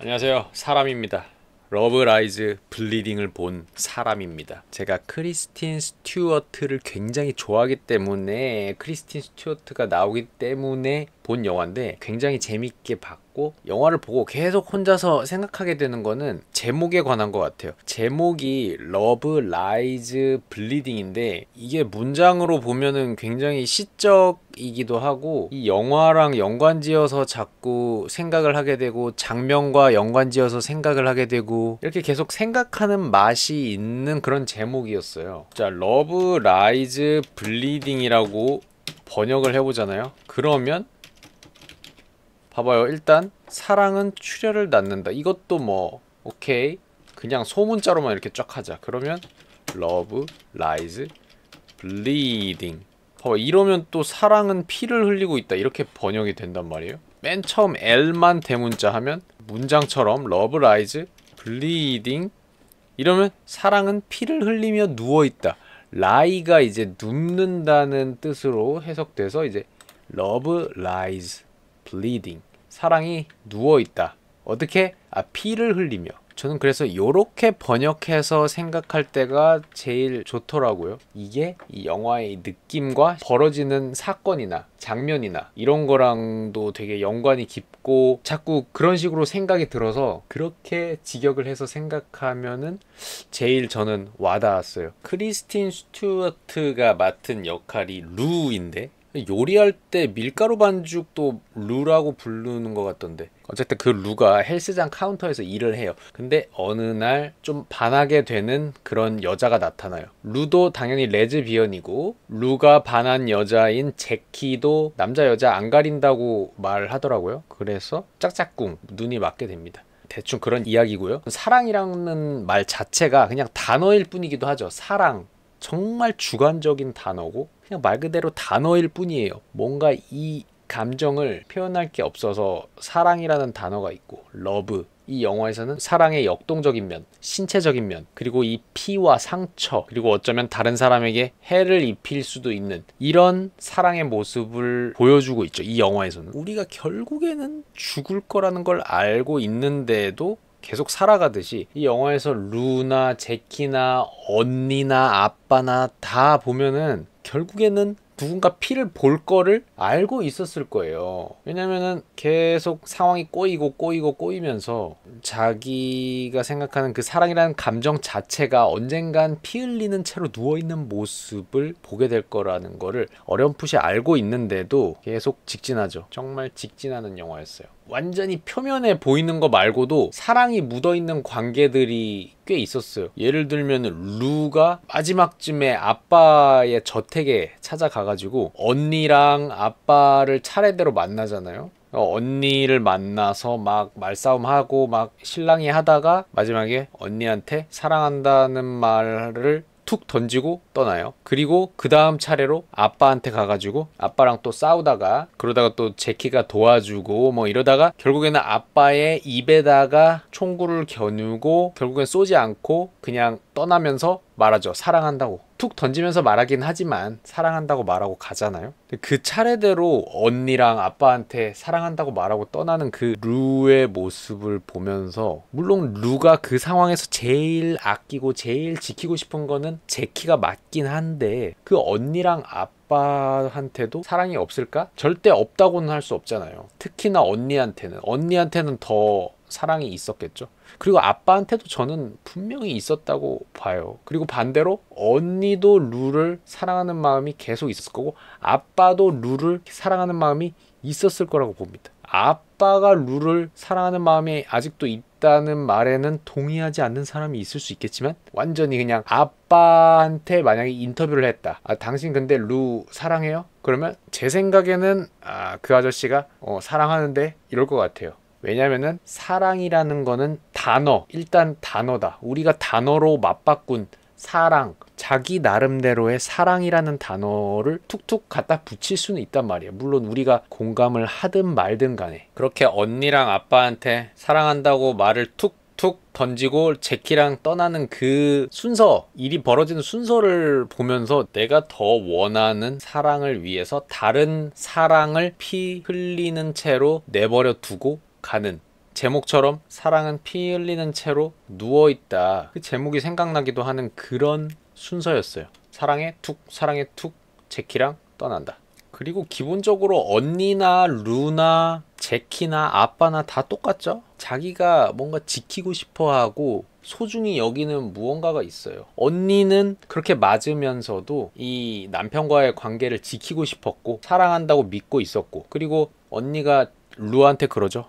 안녕하세요. 사람입니다. 러브라이즈 블리딩을 본 사람입니다. 제가 크리스틴 스튜어트를 굉장히 좋아하기 때문에 크리스틴 스튜어트가 나오기 때문에 본 영화인데 굉장히 재밌게 봤고, 영화를 보고 계속 혼자서 생각하게 되는 거는 제목에 관한 것 같아요. 제목이 러브 라이즈 블리딩인데 이게 문장으로 보면은 굉장히 시적이기도 하고 이 영화랑 연관지어서 자꾸 생각을 하게 되고 장면과 연관지어서 생각을 하게 되고 이렇게 계속 생각하는 맛이 있는 그런 제목이었어요. 자, 러브 라이즈 블리딩이라고 번역을 해보잖아요. 그러면 봐봐요. 일단 사랑은 출혈을 낳는다. 이것도 뭐 오케이, 그냥 소문자로만 이렇게 쫙 하자. 그러면 love lies bleeding. 봐봐, 이러면 또 사랑은 피를 흘리고 있다, 이렇게 번역이 된단 말이에요. 맨 처음 L만 대문자 하면 문장처럼 love lies bleeding 이러면 사랑은 피를 흘리며 누워있다. lie가 이제 눕는다는 뜻으로 해석돼서 이제 love lies bleeding, 사랑이 누워있다. 어떻게? 피를 흘리며. 저는 그래서 요렇게 번역해서 생각할 때가 제일 좋더라고요. 이게 이 영화의 느낌과 벌어지는 사건이나 장면이나 이런 거랑도 되게 연관이 깊고 자꾸 그런 식으로 생각이 들어서 그렇게 직역을 해서 생각하면은 제일 저는 와닿았어요. 크리스틴 스튜어트가 맡은 역할이 루인데, 요리할 때 밀가루 반죽도 루라고 부르는 것 같던데, 어쨌든 그 루가 헬스장 카운터에서 일을 해요. 근데 어느 날 좀 반하게 되는 그런 여자가 나타나요. 루도 당연히 레즈비언이고 루가 반한 여자인 제키도 남자 여자 안 가린다고 말하더라고요. 그래서 짝짝꿍 눈이 맞게 됩니다. 대충 그런 이야기고요. 사랑이라는 말 자체가 그냥 단어일 뿐이기도 하죠. 사랑, 정말 주관적인 단어고 그냥 말 그대로 단어일 뿐이에요. 뭔가 이 감정을 표현할 게 없어서 사랑이라는 단어가 있고, 러브, 이 영화에서는 사랑의 역동적인 면, 신체적인 면, 그리고 이 피와 상처, 그리고 어쩌면 다른 사람에게 해를 입힐 수도 있는 이런 사랑의 모습을 보여주고 있죠. 이 영화에서는 우리가 결국에는 죽을 거라는 걸 알고 있는데도 계속 살아가듯이 이 영화에서 루나 제키나 언니나 아빠나 다 보면은 결국에는 누군가 피를 볼 거를 알고 있었을 거예요. 왜냐면은 계속 상황이 꼬이면서 자기가 생각하는 그 사랑이라는 감정 자체가 언젠간 피 흘리는 채로 누워있는 모습을 보게 될 거라는 거를 어렴풋이 알고 있는데도 계속 직진하죠. 정말 직진하는 영화였어요. 완전히 표면에 보이는 거 말고도 사랑이 묻어있는 관계들이 꽤 있었어요. 예를 들면 루가 마지막쯤에 아빠의 저택에 찾아가가지고 언니랑 아빠를 차례대로 만나잖아요. 언니를 만나서 막 말싸움하고 막 실랑이 하다가 마지막에 언니한테 사랑한다는 말을 툭 던지고 떠나요. 그리고 그 다음 차례로 아빠한테 가가지고 아빠랑 또 싸우다가, 그러다가 또 제키가 도와주고 뭐 이러다가 결국에는 아빠의 입에다가 총구를 겨누고 결국엔 쏘지 않고 그냥 떠나면서 말하죠. 사랑한다고. 툭 던지면서 말하긴 하지만 사랑한다고 말하고 가잖아요. 그 차례대로 언니랑 아빠한테 사랑한다고 말하고 떠나는 그 루의 모습을 보면서, 물론 루가 그 상황에서 제일 아끼고 제일 지키고 싶은 거는 제키가 맞긴 한데 그 언니랑 아빠한테도 사랑이 없을까? 절대 없다고는 할 수 없잖아요. 특히나 언니한테는 더 사랑이 있었겠죠. 그리고 아빠한테도 저는 분명히 있었다고 봐요. 그리고 반대로 언니도 루를 사랑하는 마음이 계속 있었을 거고 아빠도 루를 사랑하는 마음이 있었을 거라고 봅니다. 아빠가 루를 사랑하는 마음이 아직도 있다는 말에는 동의하지 않는 사람이 있을 수 있겠지만, 완전히 그냥 아빠한테 만약에 인터뷰를 했다. 당신 근데 루 사랑해요? 그러면 제 생각에는 그 아저씨가 사랑하는데 이럴 것 같아요. 왜냐면은 사랑이라는 거는 단어, 일단 단어다. 우리가 단어로 맞바꾼 사랑, 자기 나름대로의 사랑이라는 단어를 툭툭 갖다 붙일 수는 있단 말이에요. 물론 우리가 공감을 하든 말든 간에. 그렇게 언니랑 아빠한테 사랑한다고 말을 툭툭 던지고 제키랑 떠나는 그 순서, 일이 벌어지는 순서를 보면서 내가 더 원하는 사랑을 위해서 다른 사랑을 피 흘리는 채로 내버려 두고 가는 제목처럼 사랑은 피 흘리는 채로 누워있다. 그 제목이 생각나기도 하는 그런 순서였어요. 사랑해 툭, 사랑해 툭, 제키랑 떠난다. 그리고 기본적으로 언니나 루나, 제키나 아빠나 다 똑같죠? 자기가 뭔가 지키고 싶어하고 소중히 여기는 무언가가 있어요. 언니는 그렇게 맞으면서도 이 남편과의 관계를 지키고 싶었고 사랑한다고 믿고 있었고, 그리고 언니가 루한테 그러죠.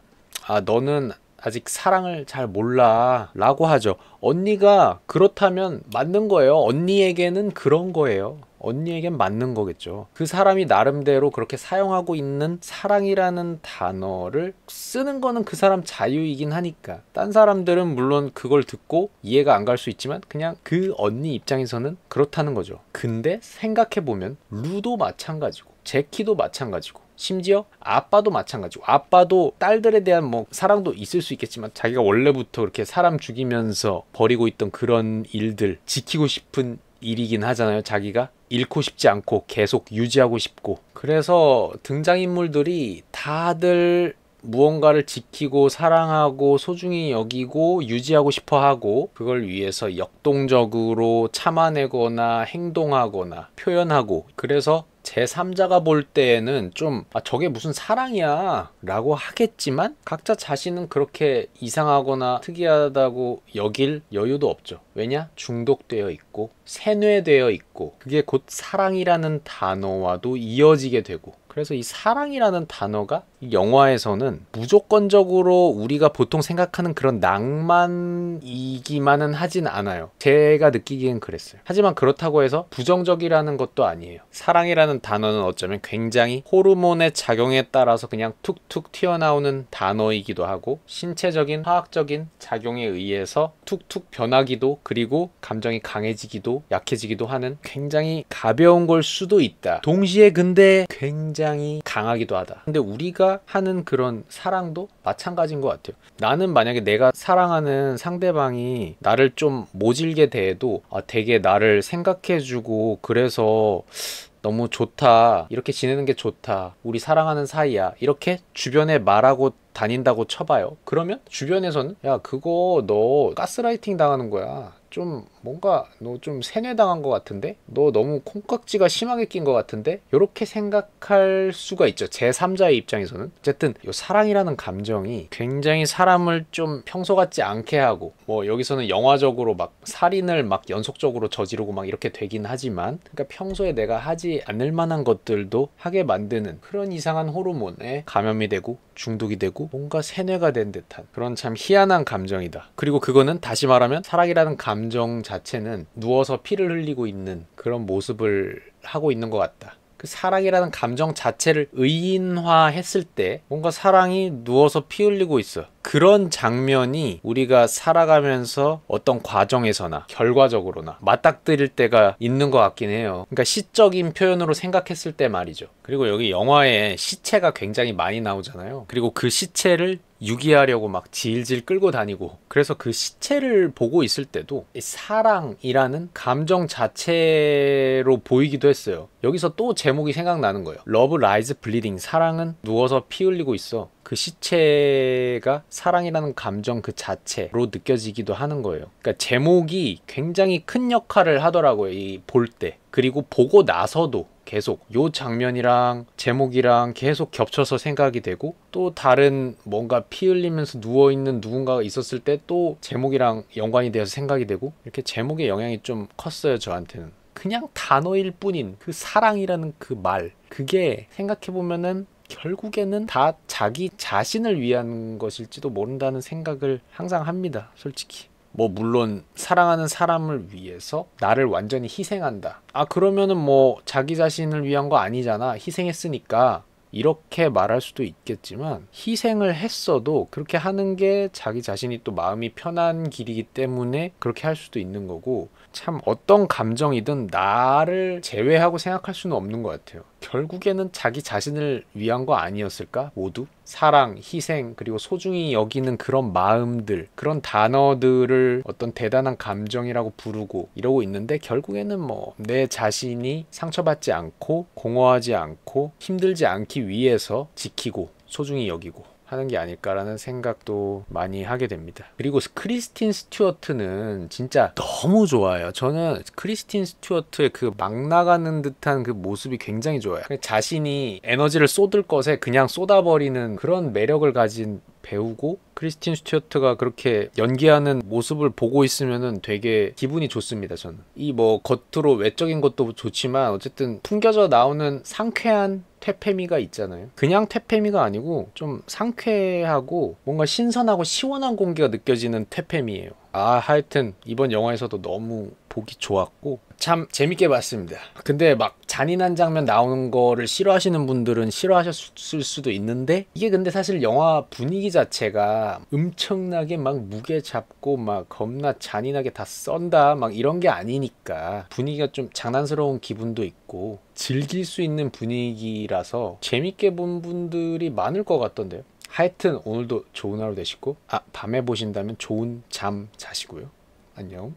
아, 너는 아직 사랑을 잘 몰라 라고 하죠. 언니가 그렇다면 맞는 거예요. 언니에게는 그런 거예요. 언니에겐 맞는 거겠죠. 그 사람이 나름대로 그렇게 사용하고 있는 사랑이라는 단어를 쓰는 거는 그 사람 자유이긴 하니까, 딴 사람들은 물론 그걸 듣고 이해가 안 갈 수 있지만 그냥 그 언니 입장에서는 그렇다는 거죠. 근데 생각해보면 루도 마찬가지고 제키도 마찬가지고 심지어 아빠도 마찬가지고, 아빠도 딸들에 대한 뭐 사랑도 있을 수 있겠지만 자기가 원래부터 그렇게 사람 죽이면서 벌이고 있던 그런 일들 지키고 싶은 일이긴 하잖아요. 자기가 잃고 싶지 않고 계속 유지하고 싶고. 그래서 등장인물들이 다들 무언가를 지키고 사랑하고 소중히 여기고 유지하고 싶어 하고, 그걸 위해서 역동적으로 참아내거나 행동하거나 표현하고, 그래서 제3자가 볼 때에는 좀 저게 무슨 사랑이야 라고 하겠지만 각자 자신은 그렇게 이상하거나 특이하다고 여길 여유도 없죠. 왜냐? 중독되어 있고 세뇌되어 있고 그게 곧 사랑이라는 단어와도 이어지게 되고. 그래서 이 사랑이라는 단어가 이 영화에서는 무조건적으로 우리가 보통 생각하는 그런 낭만이기만은 하진 않아요. 제가 느끼기엔 그랬어요. 하지만 그렇다고 해서 부정적이라는 것도 아니에요. 사랑이라는 단어는 어쩌면 굉장히 호르몬의 작용에 따라서 그냥 툭툭 튀어나오는 단어이기도 하고, 신체적인 화학적인 작용에 의해서 툭툭 변하기도, 그리고 감정이 강해지기도 약해지기도 하는 굉장히 가벼운 걸 수도 있다. 동시에 근데 굉장히 강하기도 하다. 근데 우리가 하는 그런 사랑도 마찬가지인 것 같아요. 나는 만약에 내가 사랑하는 상대방이 나를 좀 모질게 대해도 되게 나를 생각해주고 그래서 너무 좋다, 이렇게 지내는 게 좋다, 우리 사랑하는 사이야, 이렇게 주변에 말하고 다닌다고 쳐봐요. 그러면 주변에서는 야, 그거 너 가스라이팅 당하는 거야, 좀 뭔가 너 좀 세뇌당한 것 같은데, 너 너무 콩깍지가 심하게 낀 것 같은데, 이렇게 생각할 수가 있죠. 제3자의 입장에서는. 어쨌든 이 사랑이라는 감정이 굉장히 사람을 좀 평소 같지 않게 하고, 뭐 여기서는 영화적으로 막 살인을 막 연속적으로 저지르고 막 이렇게 되긴 하지만, 그러니까 평소에 내가 하지 않을 만한 것들도 하게 만드는 그런 이상한 호르몬에 감염이 되고 중독이 되고 뭔가 세뇌가 된 듯한 그런 참 희한한 감정이다. 그리고 그거는 다시 말하면 사랑이라는 감정 자체는 누워서 피를 흘리고 있는 그런 모습을 하고 있는 것 같다. 그 사랑이라는 감정 자체를 의인화했을 때 뭔가 사랑이 누워서 피 흘리고 있어. 그런 장면이 우리가 살아가면서 어떤 과정에서나 결과적으로나 맞닥뜨릴 때가 있는 것 같긴 해요. 그러니까 시적인 표현으로 생각했을 때 말이죠. 그리고 여기 영화에 시체가 굉장히 많이 나오잖아요. 그리고 그 시체를 유기하려고 막 질질 끌고 다니고, 그래서 그 시체를 보고 있을 때도 이 사랑이라는 감정 자체로 보이기도 했어요. 여기서 또 제목이 생각나는 거예요. Love Lies Bleeding, 사랑은 누워서 피 흘리고 있어. 그 시체가 사랑이라는 감정 그 자체로 느껴지기도 하는 거예요. 그러니까 제목이 굉장히 큰 역할을 하더라고요, 이 볼 때. 그리고 보고 나서도 계속 요 장면이랑 제목이랑 계속 겹쳐서 생각이 되고, 또 다른 뭔가 피 흘리면서 누워있는 누군가가 있었을 때 또 제목이랑 연관이 되어서 생각이 되고, 이렇게 제목의 영향이 좀 컸어요, 저한테는. 그냥 단어일 뿐인 그 사랑이라는 그 말, 그게 생각해보면은 결국에는 다 자기 자신을 위한 것일지도 모른다는 생각을 항상 합니다, 솔직히. 뭐 물론 사랑하는 사람을 위해서 나를 완전히 희생한다, 그러면은 뭐 자기 자신을 위한 거 아니잖아, 희생했으니까, 이렇게 말할 수도 있겠지만, 희생을 했어도 그렇게 하는 게 자기 자신이 또 마음이 편한 길이기 때문에 그렇게 할 수도 있는 거고, 참 어떤 감정이든 나를 제외하고 생각할 수는 없는 것 같아요. 결국에는 자기 자신을 위한 거 아니었을까? 모두? 사랑, 희생, 그리고 소중히 여기는 그런 마음들, 그런 단어들을 어떤 대단한 감정이라고 부르고 이러고 있는데, 결국에는 뭐 내 자신이 상처받지 않고 공허하지 않고 힘들지 않기 위해서 지키고 소중히 여기고 하는 게 아닐까라는 생각도 많이 하게 됩니다. 그리고 크리스틴 스튜어트는 진짜 너무 좋아요. 저는 크리스틴 스튜어트의 그 막 나가는 듯한 그 모습이 굉장히 좋아요. 자신이 에너지를 쏟을 것에 그냥 쏟아버리는 그런 매력을 가진 배우고, 크리스틴 스튜어트가 그렇게 연기하는 모습을 보고 있으면은 되게 기분이 좋습니다. 저는 이 뭐 겉으로 외적인 것도 좋지만 어쨌든 풍겨져 나오는 상쾌한 퇴폐미가 있잖아요. 그냥 퇴폐미가 아니고 좀 상쾌하고 뭔가 신선하고 시원한 공기가 느껴지는 퇴폐미예요. 하여튼 이번 영화에서도 너무 보기 좋았고 참 재밌게 봤습니다. 근데 막 잔인한 장면 나오는 거를 싫어하시는 분들은 싫어하셨을 수도 있는데, 이게 근데 사실 영화 분위기 자체가 엄청나게 막 무게 잡고 막 겁나 잔인하게 다 썬다 막 이런 게 아니니까 분위기가 좀 장난스러운 기분도 있고 즐길 수 있는 분위기라서 재밌게 본 분들이 많을 것 같던데요. 하여튼 오늘도 좋은 하루 되시고, 밤에 보신다면 좋은 잠 자시고요. 안녕.